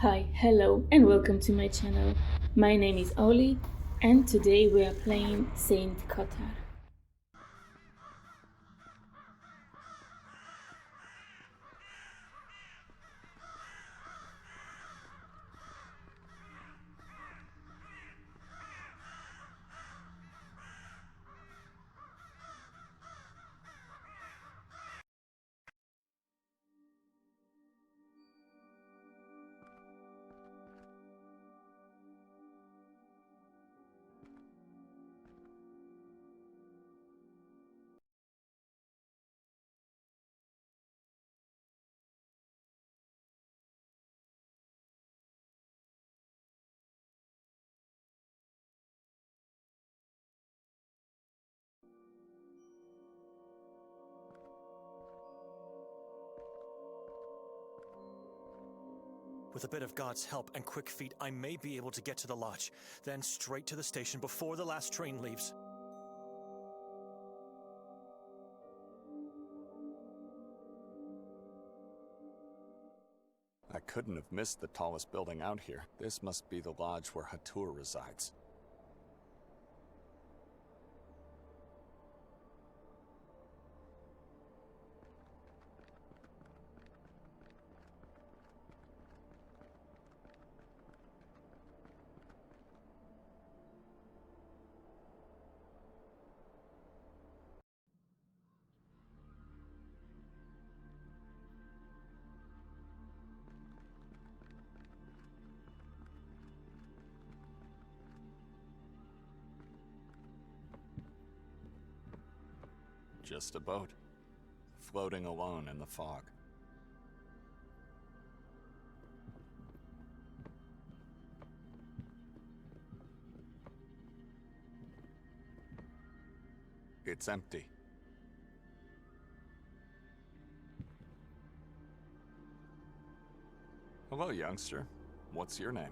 Hi, hello, and welcome to my channel. My name is Oli, and today we are playing Saint Kotar. With a bit of God's help and quick feet, I may be able to get to the lodge, then straight to the station before the last train leaves. I couldn't have missed the tallest building out here. This must be the lodge where Hatur resides. Just a boat, floating alone in the fog. It's empty. Hello, youngster. What's your name?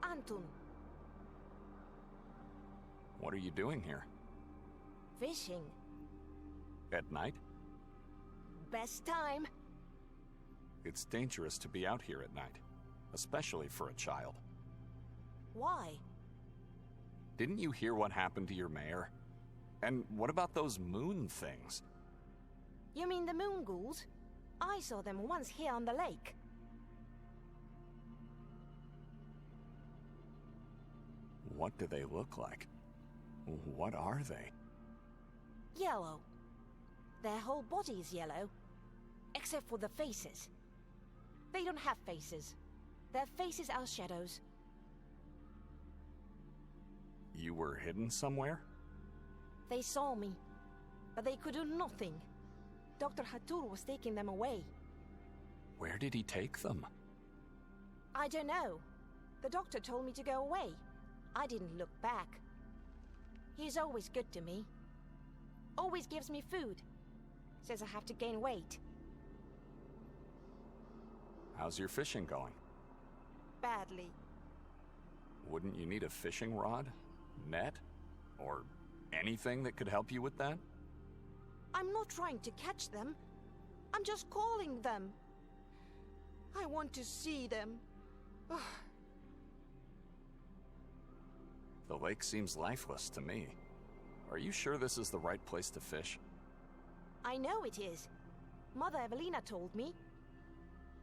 Anton, What are you doing here? fishing. At night? Best time. It's dangerous to be out here at night, especially for a child. Why? Didn't you hear what happened to your mayor? And what about those moon things? You mean the moon ghouls? I saw them once here on the lake. What do they look like? What are they? Yellow. Their whole body is yellow, except for the faces. They don't have faces. Their faces are shadows. You were hidden somewhere? They saw me, but they could do nothing. Dr. Hatur was taking them away. Where did he take them? I don't know. The doctor told me to go away. I didn't look back. He's always good to me. Always gives me food. Says I have to gain weight. How's your fishing going? Badly. Wouldn't you need a fishing rod, net, or anything that could help you with that? I'm not trying to catch them. I'm just calling them. I want to see them. The lake seems lifeless to me. Are you sure this is the right place to fish? I know it is. Mother Evelina told me.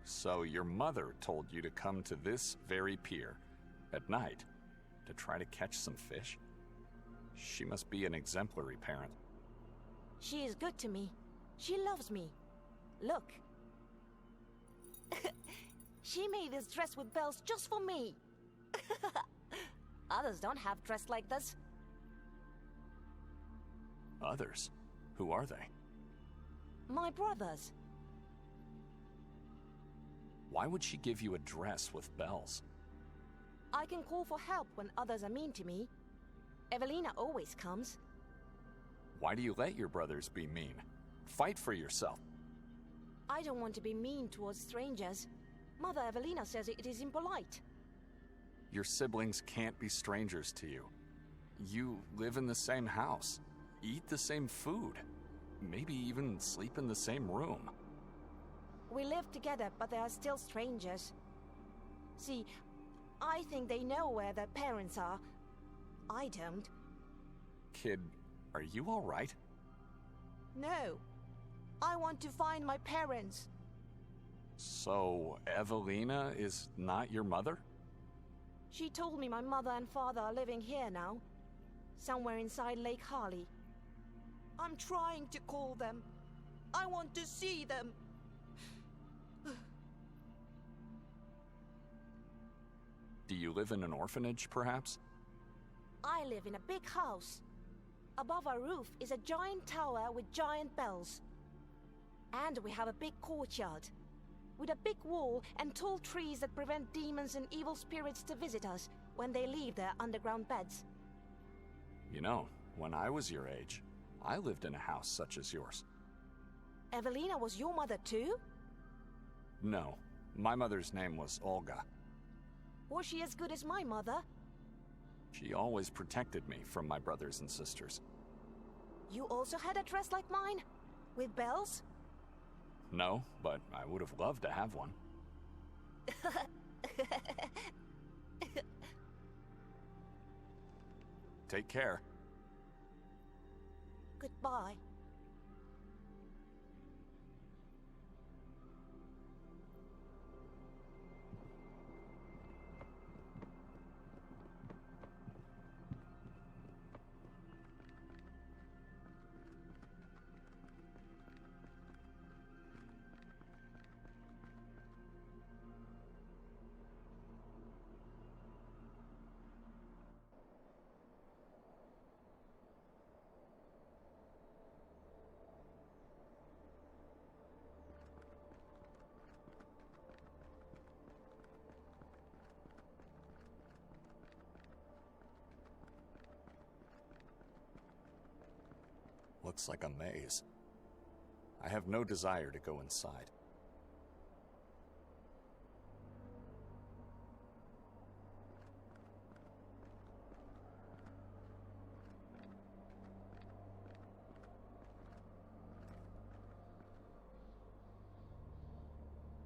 So your mother told you to come to this very pier at night to try to catch some fish? She must be an exemplary parent. She is good to me. She loves me. Look. She made this dress with bells just for me. Others don't have dress like this. Others? Who are they? My brothers. Why would she give you a dress with bells? I can call for help when others are mean to me. Evelina always comes. Why do you let your brothers be mean? Fight for yourself. I don't want to be mean towards strangers. Mother Evelina says it is impolite. Your siblings can't be strangers to you. You live in the same house, eat the same food, maybe even sleep in the same room. We live together, but they are still strangers. See, I think they know where their parents are. I don't. Kid, are you all right? No. I want to find my parents. So, Evelina is not your mother? She told me my mother and father are living here now. Somewhere inside Lake Harley. I'm trying to call them. I want to see them. Do you live in an orphanage, perhaps? I live in a big house. Above our roof is a giant tower with giant bells. And we have a big courtyard, with a big wall and tall trees that prevent demons and evil spirits to visit us when they leave their underground beds. You know, when I was your age, I lived in a house such as yours. Evelina was your mother too? No, my mother's name was Olga. Was she as good as my mother? She always protected me from my brothers and sisters. You also had a dress like mine? With bells? No, but I would have loved to have one. Take care. Goodbye. Looks like a maze. I have no desire to go inside.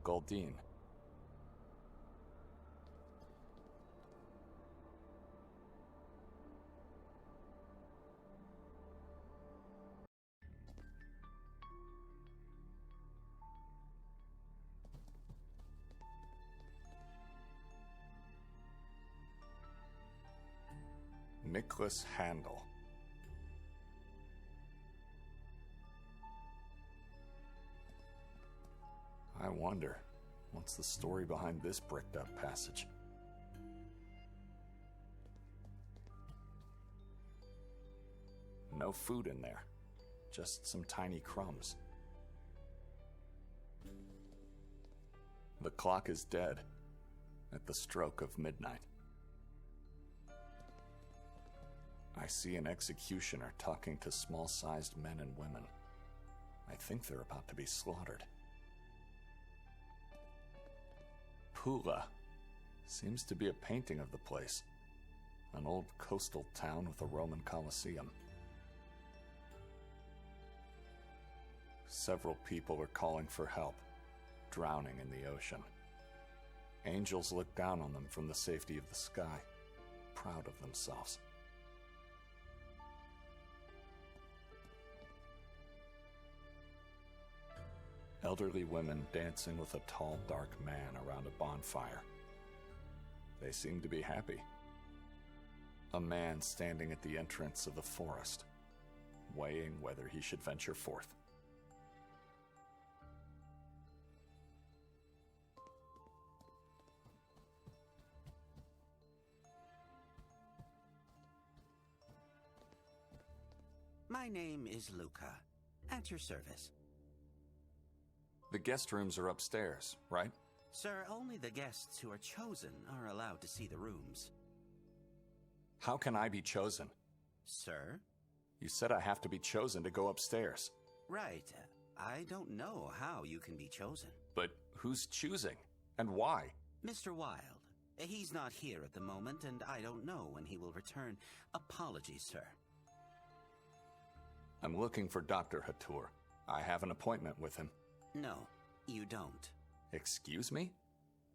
Goldine. Nicholas Handel. I wonder, what's the story behind this bricked up passage? No food in there, just some tiny crumbs. The clock is dead at the stroke of midnight. I see an executioner talking to small-sized men and women. I think they're about to be slaughtered. Pula seems to be a painting of the place. An old coastal town with a Roman Colosseum. Several people are calling for help, drowning in the ocean. Angels look down on them from the safety of the sky, proud of themselves. Elderly women dancing with a tall, dark man around a bonfire. They seem to be happy. A man standing at the entrance of the forest, weighing whether he should venture forth. My name is Luca. At your service. The guest rooms are upstairs, right? Sir, only the guests who are chosen are allowed to see the rooms. How can I be chosen? Sir? You said I have to be chosen to go upstairs. Right. I don't know how you can be chosen. But who's choosing? And why? Mr. Wilde. He's not here at the moment, and I don't know when he will return. Apologies, sir. I'm looking for Dr. Hatur. I have an appointment with him. No, you don't. Excuse me?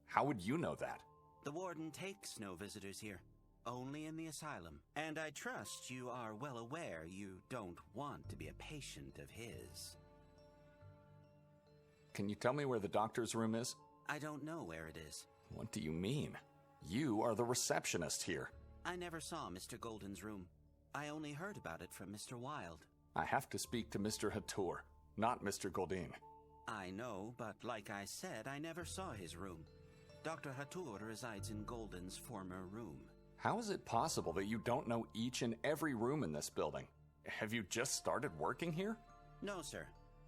How would you know that? The warden takes no visitors here, only in the asylum. And I trust you are well aware you don't want to be a patient of his. Can you tell me where the doctor's room is? I don't know where it is. What do you mean? You are the receptionist here. I never saw Mr. Golden's room. I only heard about it from Mr. Wilde. I have to speak to Mr. Hatur, not Mr. Goldin. I know, but like I said, I never saw his room. Dr. Hatur resides in Golden's former room. How is it possible that you don't know each and every room in this building? Have you just started working here? No, sir.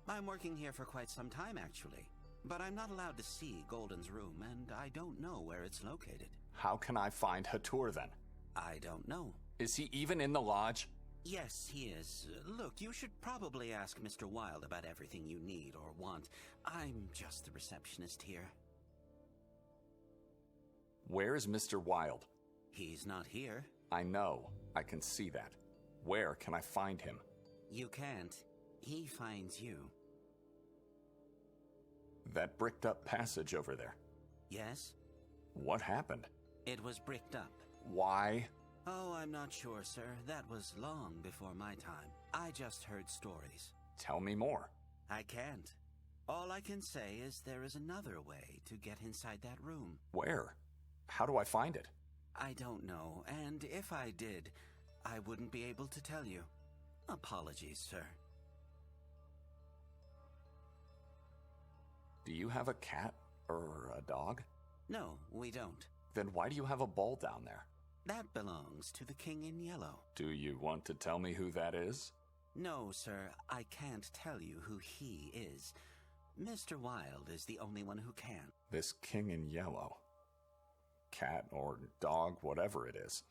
I'm working here for quite some time, actually. But I'm not allowed to see Golden's room, and I don't know where it's located. How can I find Hatur then? I don't know. Is he even in the lodge? Yes, he is. Look, you should probably ask Mr. Wilde about everything you need or want. I'm just the receptionist here. Where is Mr. Wilde? He's not here. I know. I can see that. Where can I find him? You can't. He finds you. That bricked up passage over there. Yes? What happened? It was bricked up. Why? Oh, I'm not sure, sir. That was long before my time. I just heard stories. Tell me more. I can't. All I can say is there is another way to get inside that room. Where? How do I find it? I don't know, and if I did, I wouldn't be able to tell you. Apologies, sir. Do you have a cat or a dog? No, we don't. Then why do you have a bowl down there? That belongs to the King in Yellow. Do you want to tell me who that is? No, sir, I can't tell you who he is. Mr. Wilde is the only one who can. This King in Yellow, cat or dog, whatever it is,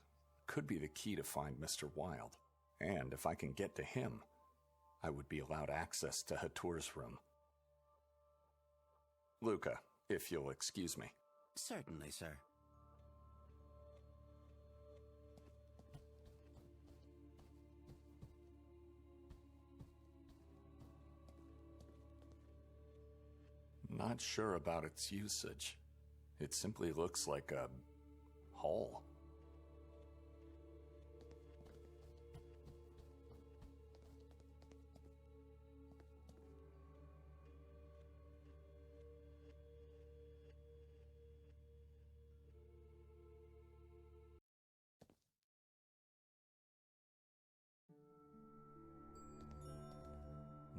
could be the key to find Mr. Wilde. And if I can get to him, I would be allowed access to Hatur's room. Luca, if you'll excuse me. Certainly, sir. Not sure about its usage. It simply looks like a hole.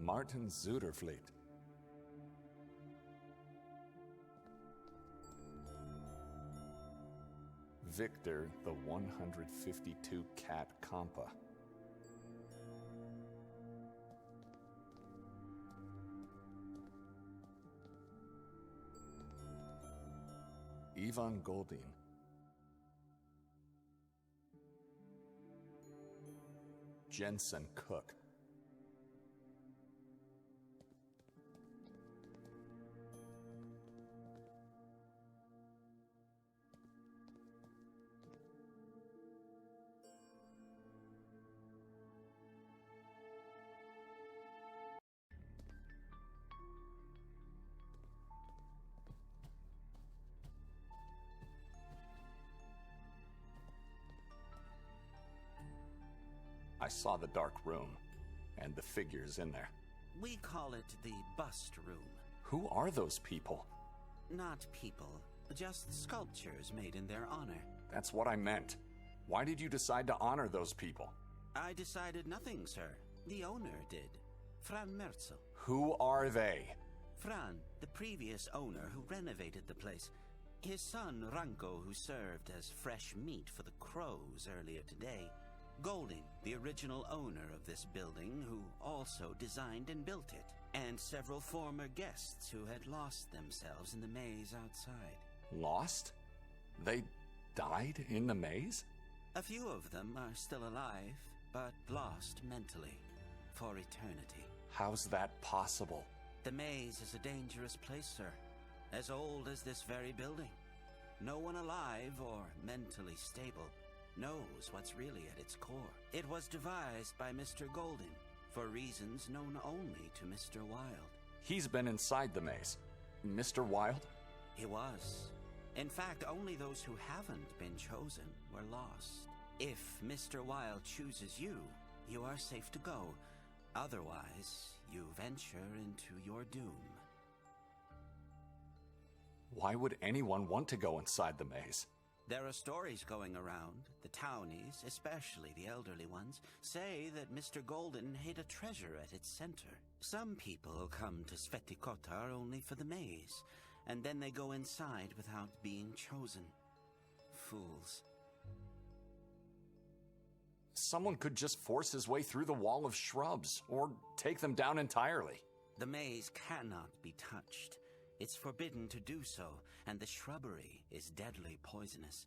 Martin Zudervliet. Victor, the 152 Cat Compa. Ivan Goldin. Jensen Cook. I saw the dark room and the figures in there. We call it the bust room. Who are those people? Not people, just sculptures made in their honor. That's what I meant. Why did you decide to honor those people? I decided nothing, sir. The owner did. Fran Merzel. Who are they? Fran, the previous owner who renovated the place. His son, Ranko, who served as fresh meat for the crows earlier today. Goldin, the original owner of this building, who also designed and built it. And several former guests who had lost themselves in the maze outside. Lost? They died in the maze? A few of them are still alive, but lost mentally. For eternity. How's that possible? The maze is a dangerous place, sir. As old as this very building. No one alive or mentally stable knows what's really at its core. It was devised by Mr. Goldin for reasons known only to Mr. Wilde. He's been inside the maze. Mr. Wilde? He was. In fact, only those who haven't been chosen were lost. If Mr. Wilde chooses you, you are safe to go. Otherwise, you venture into your doom. Why would anyone want to go inside the maze? There are stories going around. The townies, especially the elderly ones, say that Mr. Golden hid a treasure at its center. Some people come to Sveti Kotar only for the maze, and then they go inside without being chosen. Fools. Someone could just force his way through the wall of shrubs, or take them down entirely. The maze cannot be touched. It's forbidden to do so, and the shrubbery is deadly poisonous.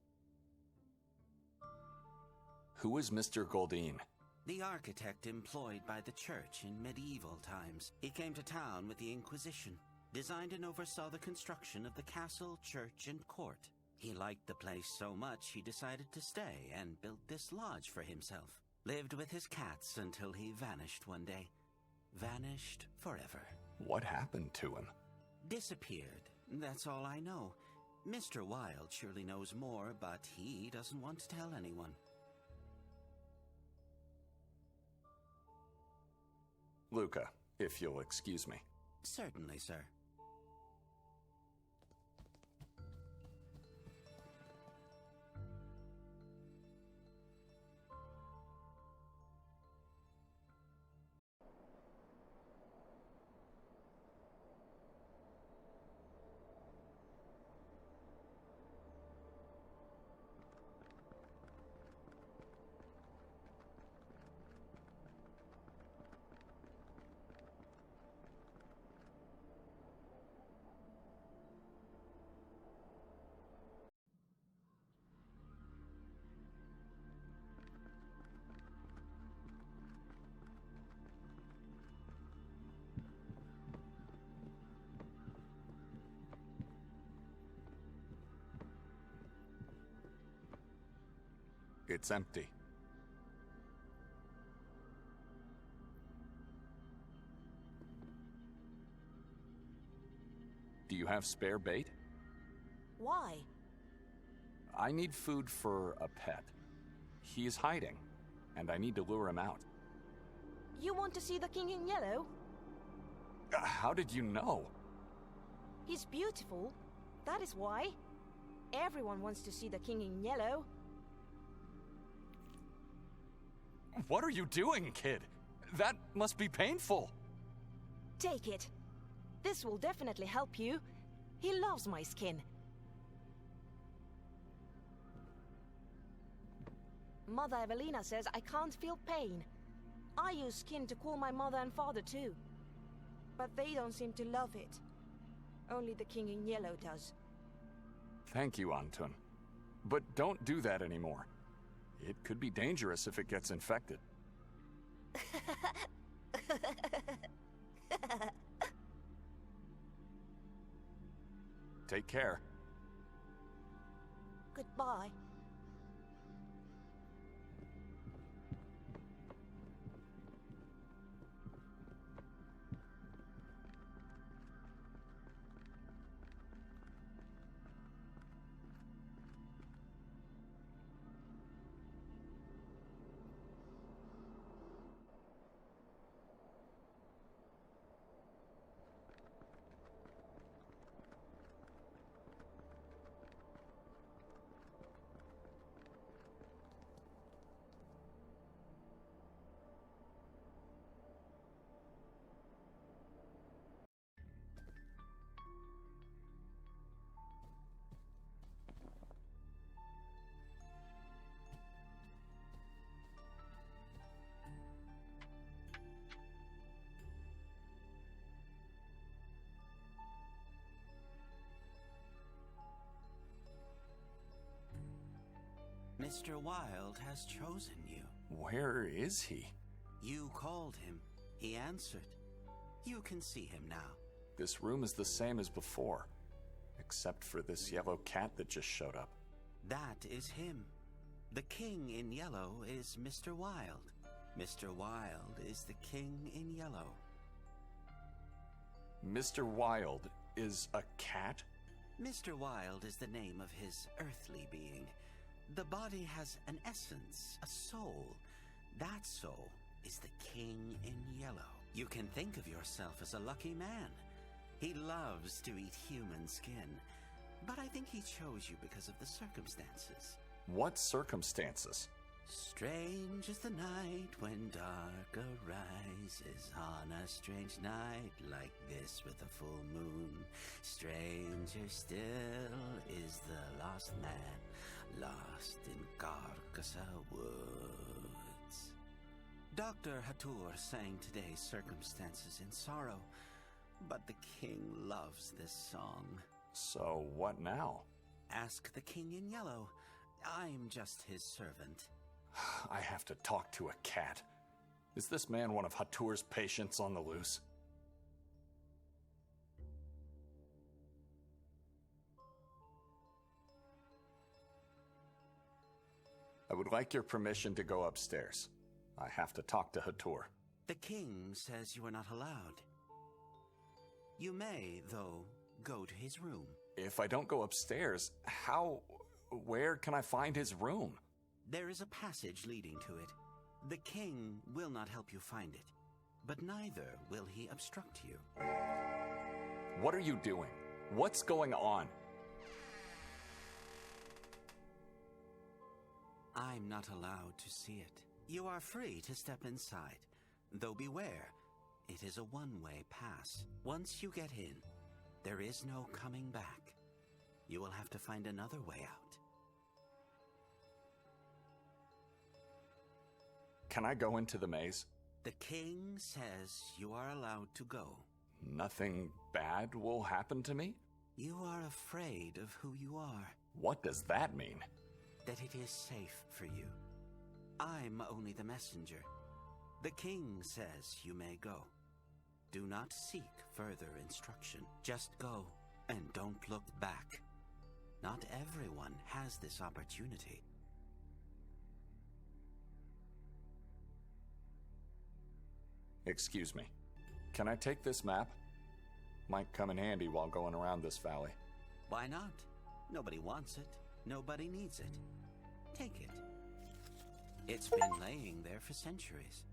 Who is Mr. Goldine? The architect employed by the church in medieval times. He came to town with the Inquisition, designed and oversaw the construction of the castle, church, and court. He liked the place so much he decided to stay and built this lodge for himself. Lived with his cats until he vanished one day. Vanished forever. What happened to him? Disappeared. That's all I know. Mr. Wilde surely knows more, but he doesn't want to tell anyone. Luca, if you'll excuse me. Certainly, sir. It's empty. Do you have spare bait? Why? I need food for a pet. He is hiding, and I need to lure him out. You want to see the king in yellow? How did you know? He's beautiful. That is why. Everyone wants to see the king in yellow. What are you doing, kid? That must be painful. Take it. This will definitely help you. He loves my skin. Mother Evelina says I can't feel pain. I use skin to cool my mother and father too. But they don't seem to love it. Only the king in yellow does. Thank you, Anton. But don't do that anymore. It could be dangerous if it gets infected. Take care. Goodbye. Mr. Wilde has chosen you. Where is he? You called him. He answered. You can see him now. This room is the same as before, except for this yellow cat that just showed up. That is him. The king in yellow is Mr. Wilde. Mr. Wilde is the king in yellow. Mr. Wilde is a cat? Mr. Wilde is the name of his earthly being. The body has an essence, a soul. That soul is the King in Yellow. You can think of yourself as a lucky man. He loves to eat human skin, but I think he chose you because of the circumstances. What circumstances? Strange is the night when dark arises on a strange night like this with a full moon. Stranger still is the lost man, lost in Carcassa woods. Dr. Hatur sang today's circumstances in sorrow, but the king loves this song. So what now? Ask the King in Yellow. I'm just his servant. I have to talk to a cat. Is this man one of Hatur's patients on the loose? I would like your permission to go upstairs. I have to talk to Hatur. The king says you are not allowed. You may, though, go to his room. If I don't go upstairs, where can I find his room? There is a passage leading to it. The king will not help you find it, but neither will he obstruct you. What are you doing? What's going on? I'm not allowed to see it. You are free to step inside, though beware, it is a one-way pass. Once you get in, there is no coming back. You will have to find another way out. Can I go into the maze? The king says you are allowed to go. Nothing bad will happen to me? You are afraid of who you are. What does that mean? That it is safe for you. I'm only the messenger. The king says you may go. Do not seek further instruction. Just go and don't look back. Not everyone has this opportunity. Excuse me. Can I take this map? Might come in handy while going around this valley. Why not? Nobody wants it. Nobody needs it. Take it. It's been laying there for centuries.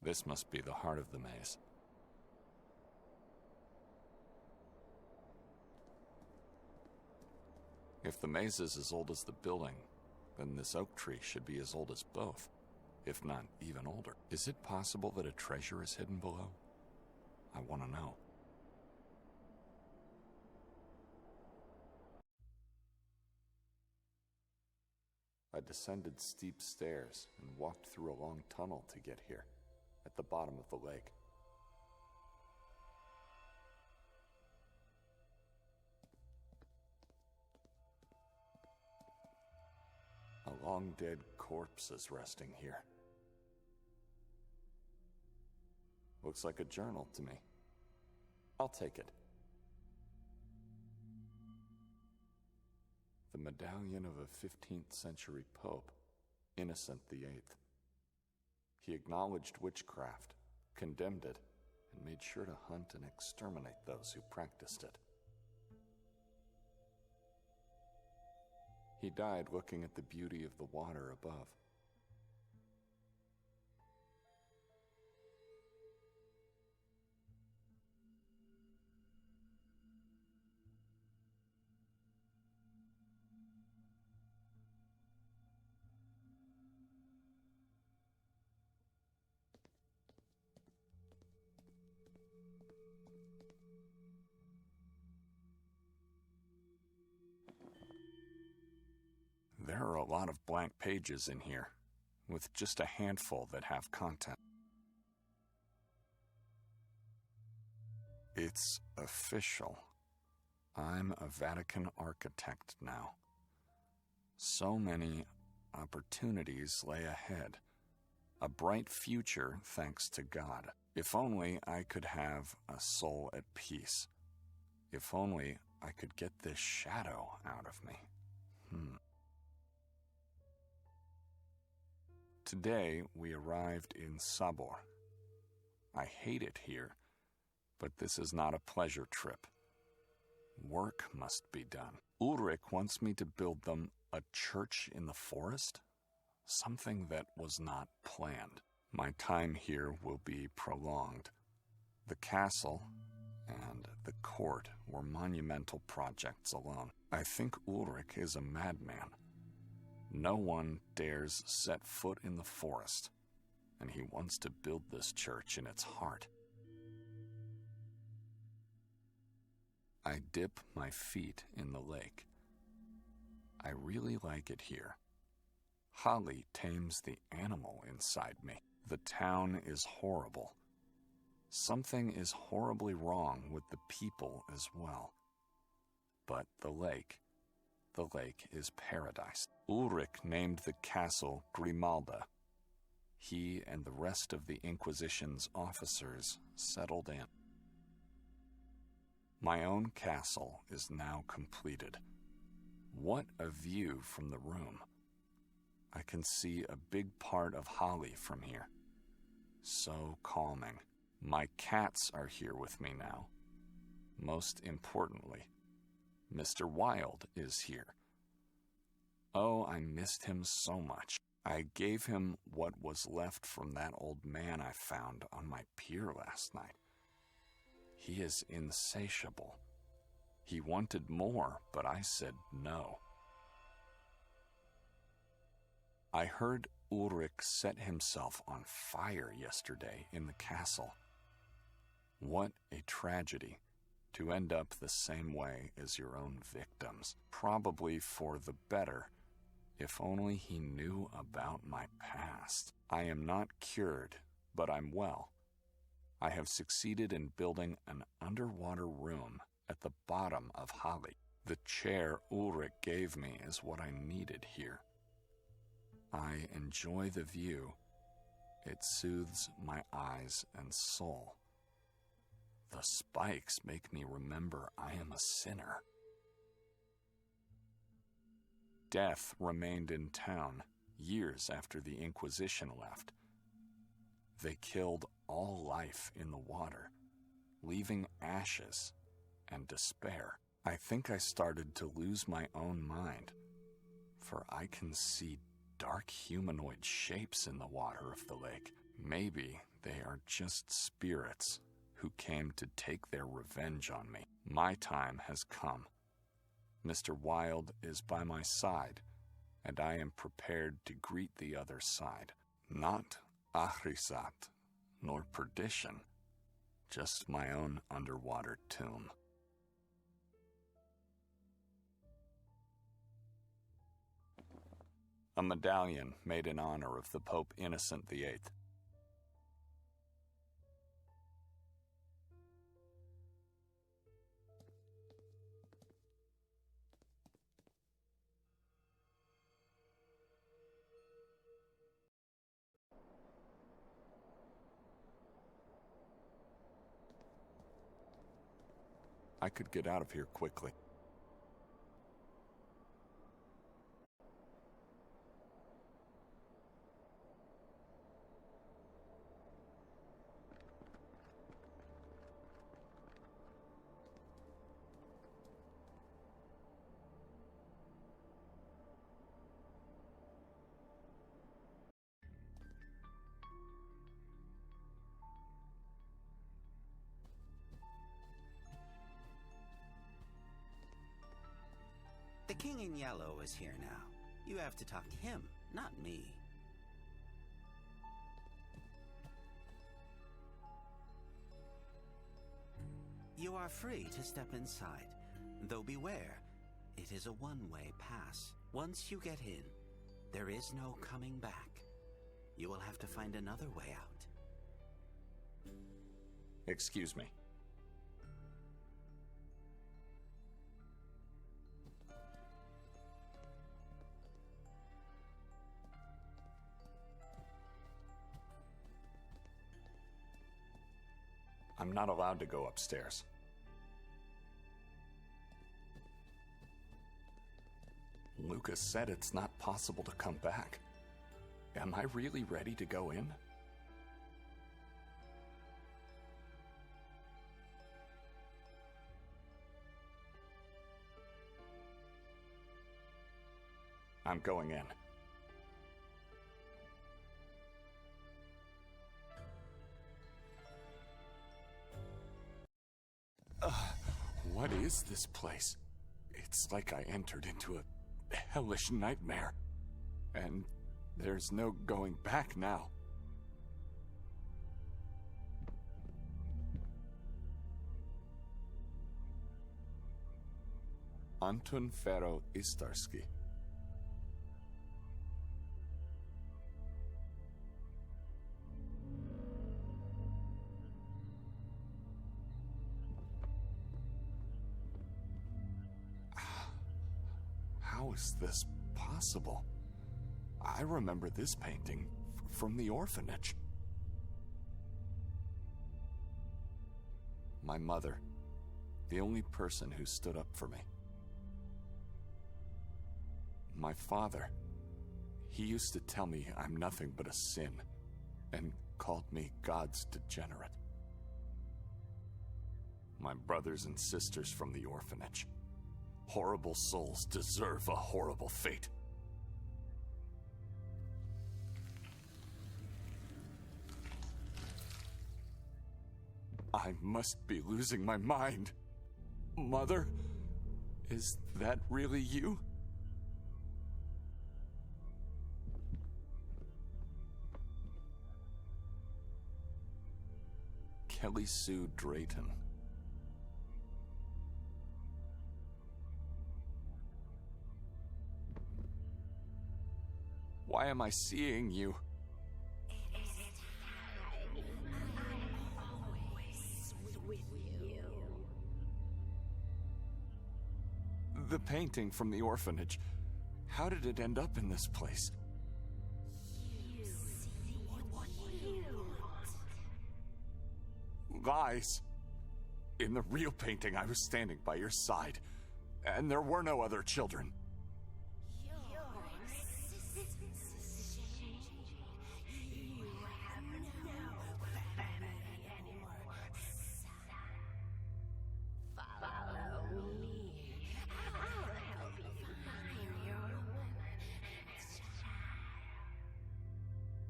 This must be the heart of the maze. If the maze is as old as the building, then this oak tree should be as old as both, if not even older. Is it possible that a treasure is hidden below? I want to know. I descended steep stairs and walked through a long tunnel to get here, at the bottom of the lake. A long-dead corpse is resting here. Looks like a journal to me. I'll take it. The medallion of a 15th century pope, Innocent VIII. He acknowledged witchcraft, condemned it, and made sure to hunt and exterminate those who practiced it. He died looking at the beauty of the water above. There are a lot of blank pages in here, with just a handful that have content. It's official. I'm a Vatican architect now. So many opportunities lay ahead. A bright future thanks to God. If only I could have a soul at peace. If only I could get this shadow out of me. Today, we arrived in Sabor. I hate it here, but this is not a pleasure trip. Work must be done. Ulrich wants me to build them a church in the forest? Something that was not planned. My time here will be prolonged. The castle and the court were monumental projects alone. I think Ulrich is a madman. No one dares set foot in the forest, and he wants to build this church in its heart. I dip my feet in the lake. I really like it here. Holly tames the animal inside me. The town is horrible. Something is horribly wrong with the people as well. But the lake is paradise. Ulrich named the castle Grimalda. He and the rest of the Inquisition's officers settled in. My own castle is now completed. What a view from the room. I can see a big part of Holly from here. So calming. My cats are here with me now. Most importantly, Mr. Wilde is here. Oh, I missed him so much. I gave him what was left from that old man I found on my pier last night. He is insatiable. He wanted more, but I said no. I heard Ulrich set himself on fire yesterday in the castle. What a tragedy to end up the same way as your own victims. Probably for the better, if only he knew about my past. I am not cured, but I'm well. I have succeeded in building an underwater room at the bottom of Holly. The chair Ulrich gave me is what I needed here. I enjoy the view. It soothes my eyes and soul. The spikes make me remember I am a sinner. Death remained in town years after the Inquisition left. They killed all life in the water, leaving ashes and despair. I think I started to lose my own mind, for I can see dark humanoid shapes in the water of the lake. Maybe they are just spirits who came to take their revenge on me. My time has come. Mr. Wilde is by my side, and I am prepared to greet the other side. Not Achrisat, nor perdition, just my own underwater tomb. A medallion made in honor of the Pope Innocent VIII. I could get out of here quickly. The King in Yellow is here now. You have to talk to him, not me. You are free to step inside, though beware, it is a one-way pass. Once you get in, there is no coming back. You will have to find another way out. Excuse me. I'm not allowed to go upstairs. Lucas said it's not possible to come back. Am I really ready to go in? I'm going in. What is this place? It's like I entered into a hellish nightmare. And there's no going back now. Antun Fero Istarski. How is this possible? I remember this painting from the orphanage. My mother, the only person who stood up for me. My father, he used to tell me I'm nothing but a sin and called me God's degenerate. My brothers and sisters from the orphanage. Horrible souls deserve a horrible fate. I must be losing my mind. Mother, is that really you? Kelly Sue Drayton. Why am I seeing you? The painting from the orphanage. How did it end up in this place? Lies. In the real painting, I was standing by your side, and there were no other children.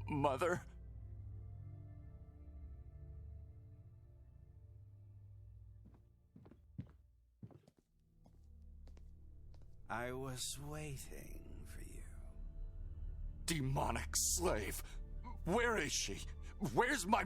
Mother? I was waiting for you. Demonic slave! Where is she? Where's my